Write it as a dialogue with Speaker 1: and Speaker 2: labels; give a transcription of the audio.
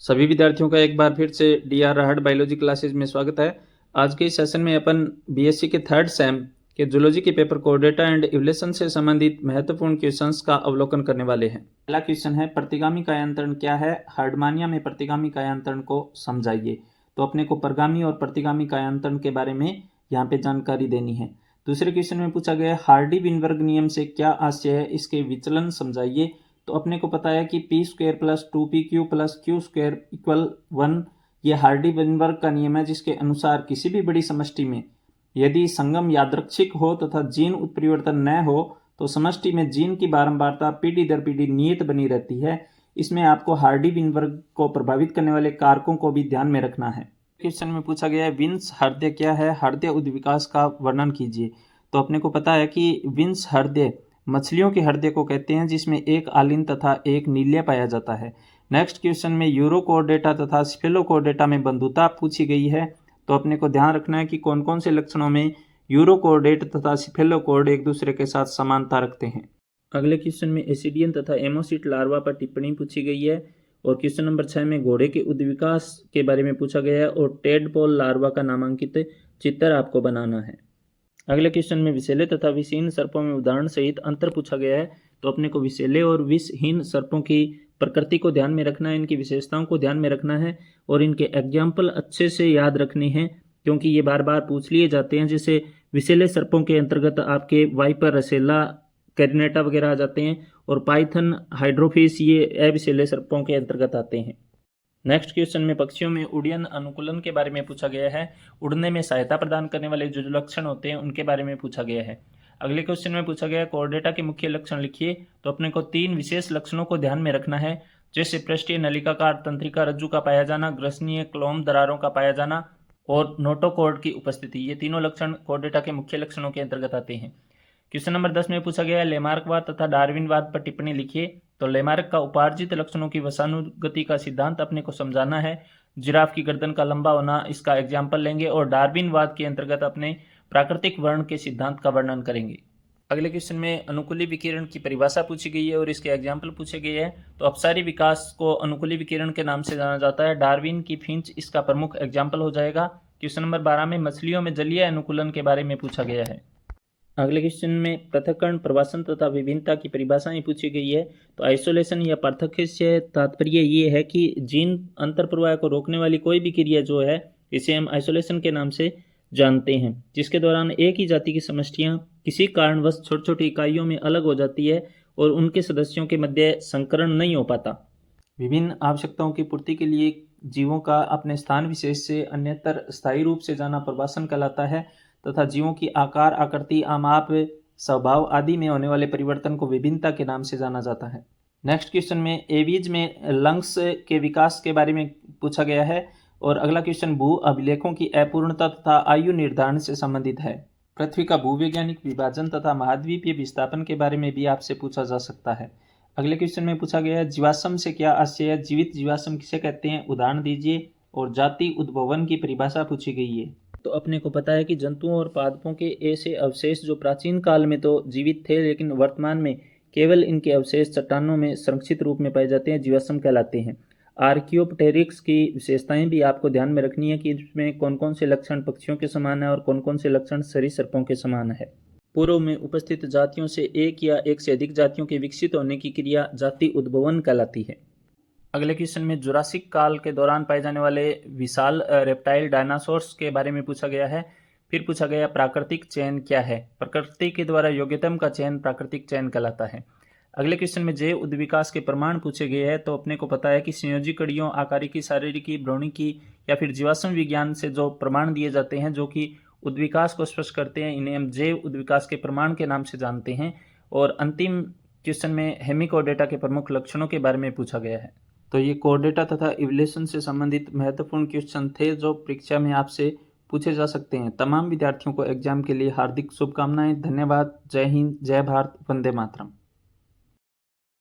Speaker 1: सभी विद्यार्थियों का एक बार फिर से डी.आर. राहड़ बायोलॉजी क्लासेज में स्वागत है। आज के इस सेशन में अपन बीएससी के थर्ड सेम के जूलॉजी के पेपर कोर्डेटा एंड इवोल्यूशन से संबंधित महत्वपूर्ण क्वेश्चंस का अवलोकन करने वाले हैं। पहला क्वेश्चन है, प्रतिगामी कायांतरण क्या है? हार्डमानिया में प्रतिगामी कायांतरण को समझाइए। तो अपने को परगामी और प्रतिगामी कायांतरण के बारे में यहाँ पे जानकारी देनी है। दूसरे क्वेश्चन में पूछा गया, हार्डी-विनबर्ग नियम से क्या आशय है? इसके विचलन समझाइए। तो अपने को पता है कि P square plus 2pq plus Q square equal 1, ये हार्डी-विनबर्ग का नियम है, जिसके अनुसार किसी भी बड़ी समष्टि में यदि संगम यादृच्छिक हो तथा जीन उत्परिवर्तन न हो तो समष्टि में जीन की बारंबारता पीढ़ी दर पीढ़ी नियत बनी रहती है। इसमें आपको हार्डी-विनबर्ग को प्रभावित करने वाले कारकों को भी ध्यान में रखना है। क्वेश्चन में पूछा गया है, विंस हृदय क्या है? हृदय उद्विकास का वर्णन कीजिए। तो अपने को पता है कि विंस हृदय मछलियों के हृदय को कहते हैं, जिसमें एक आलिन तथा एक नील्य पाया जाता है। नेक्स्ट क्वेश्चन में यूरोकोर्डेटा तथा स्फेलोकोर्डेटा में बंधुता पूछी गई है। तो अपने को ध्यान रखना है कि कौन कौन से लक्षणों में यूरोकोर्डेट तथा स्फेलोकोर्ड एक दूसरे के साथ समानता रखते हैं। अगले क्वेश्चन में एसिडियन तथा एमोसिट लार्वा पर टिप्पणी पूछी गई है। और क्वेश्चन नंबर 6 में घोड़े के उद्विकास के बारे में पूछा गया है और टेडपोल लार्वा का नामांकित चित्र आपको बनाना है। अगले क्वेश्चन में विषैले तथा विषहीन सर्पों में उदाहरण सहित अंतर पूछा गया है। तो अपने को विषैले और विषहीन सर्पों की प्रकृति को ध्यान में रखना है, इनकी विशेषताओं को ध्यान में रखना है और इनके एग्जाम्पल अच्छे से याद रखने हैं, क्योंकि ये बार बार पूछ लिए जाते हैं। जैसे विषैले सर्पों के अंतर्गत आपके वाइपर, रसेला, कैरिनेटा वगैरह आ जाते हैं और पाइथन, हाइड्रोफिस ये अविषैले सर्पों के अंतर्गत आते हैं। नेक्स्ट क्वेश्चन में पक्षियों में उड्डयन अनुकूलन के बारे में पूछा गया है। उड़ने में सहायता प्रदान करने वाले जो लक्षण होते हैं उनके बारे में पूछा गया है। अगले क्वेश्चन में पूछा गया है, कोर्डेटा के मुख्य लक्षण लिखिए। तो अपने को 3 विशेष लक्षणों को ध्यान में रखना है, जैसे पृष्ठीय नलिकाकार तंत्रिका रज्जु का पाया जाना, ग्रसनीय क्लोम दरारों का पाया जाना और नोटोकॉर्ड की उपस्थिति। ये तीनों लक्षण कोर्डेटा के मुख्य लक्षणों के अंतर्गत आते हैं। क्वेश्चन नंबर 10 में पूछा गया है, लेमार्कवाद तथा डार्विनवाद पर टिप्पणी लिखिए। तो लेमार्क का उपार्जित लक्षणों की वसानुगति का सिद्धांत अपने को समझाना है। जिराफ की गर्दन का लंबा होना इसका एग्जाम्पल लेंगे और डार्विनवाद के अंतर्गत अपने प्राकृतिक वर्ण के सिद्धांत का वर्णन करेंगे। अगले क्वेश्चन में अनुकूली विकिरण की परिभाषा पूछी गई है और इसके एग्जाम्पल पूछे गए हैं। तो अपसारी विकास को अनुकूली विकिरण के नाम से जाना जाता है। डार्विन की फिंच इसका प्रमुख एग्जाम्पल हो जाएगा। क्वेश्चन नंबर 12 में मछलियों में जलीय अनुकूलन के बारे में पूछा गया है। अगले क्वेश्चन में पृथक्करण, प्रवासन तथा विभिन्नता की परिभाषाएं पूछी गई है। तो आइसोलेशन या पार्थक्य से तात्पर्य ये है कि जीन अंतर प्रवाह को रोकने वाली कोई भी क्रिया जो है इसे हम आइसोलेशन के नाम से जानते हैं, जिसके दौरान एक ही जाति की समष्टियां किसी कारणवश छोटी छोटी इकाइयों में अलग हो जाती है और उनके सदस्यों के मध्य संकरण नहीं हो पाता। विभिन्न आवश्यकताओं की पूर्ति के लिए जीवों का अपने स्थान विशेष से अन्यत्र स्थायी रूप से जाना प्रवासन कहलाता है तथा जीवों की आकार, आकृति, आमाप, स्वभाव आदि में होने वाले परिवर्तन को विभिन्नता के नाम से जाना जाता है। नेक्स्ट क्वेश्चन में एवीज में लंग्स के विकास के बारे में पूछा गया है और अगला क्वेश्चन भू अभिलेखों की अपूर्णता तथा आयु निर्धारण से संबंधित है। पृथ्वी का भूवैज्ञानिक विभाजन तथा महाद्वीपीय विस्थापन के बारे में भी आपसे पूछा जा सकता है। अगले क्वेश्चन में पूछा गया है, जीवाश्म से क्या आशय है? जीवित जीवाश्म किसे कहते हैं? उदाहरण दीजिए। और जाति उद्भवन की परिभाषा पूछी गई है। तो अपने को पता है कि जंतुओं और पादपों के ऐसे अवशेष जो प्राचीन काल में तो जीवित थे, लेकिन वर्तमान में केवल इनके अवशेष चट्टानों में संरक्षित रूप में पाए जाते हैं, जीवाश्म कहलाते हैं। आर्कियोप्टेरिक्स की विशेषताएं भी आपको ध्यान में रखनी है कि इसमें कौन कौन से लक्षण पक्षियों के समान है और कौन कौन से लक्षण सरीसृपों के समान है। पूर्व में उपस्थित जातियों से एक या एक से अधिक जातियों के विकसित होने की क्रिया जाति उद्भवन कहलाती है। अगले क्वेश्चन में जुरासिक काल के दौरान पाए जाने वाले विशाल रेप्टाइल डायनासोर्स के बारे में पूछा गया है। फिर पूछा गया प्राकृतिक चयन क्या है? प्रकृति के द्वारा योग्यतम का चयन प्राकृतिक चयन कहलाता है। अगले क्वेश्चन में जैव उद्विकास के प्रमाण पूछे गए हैं। तो अपने को पता है कि संयोजी कड़ियों, आकारिकी, शारीरिकी, भ्रूणिकी या फिर जीवाश्म विज्ञान से जो प्रमाण दिए जाते हैं जो कि उद्विकास को स्पष्ट करते हैं, इन्हें हम जैव उद्विकास के प्रमाण के नाम से जानते हैं। और अंतिम क्वेश्चन में हेमिकोर्डेटा के प्रमुख लक्षणों के बारे में पूछा गया है। तो ये कोर्डेटा तथा इवोल्यूशन से संबंधित महत्वपूर्ण क्वेश्चन थे जो परीक्षा में आपसे पूछे जा सकते हैं। तमाम विद्यार्थियों को एग्जाम के लिए हार्दिक शुभकामनाएं। धन्यवाद। जय हिंद, जय भारत, वंदे मातरम।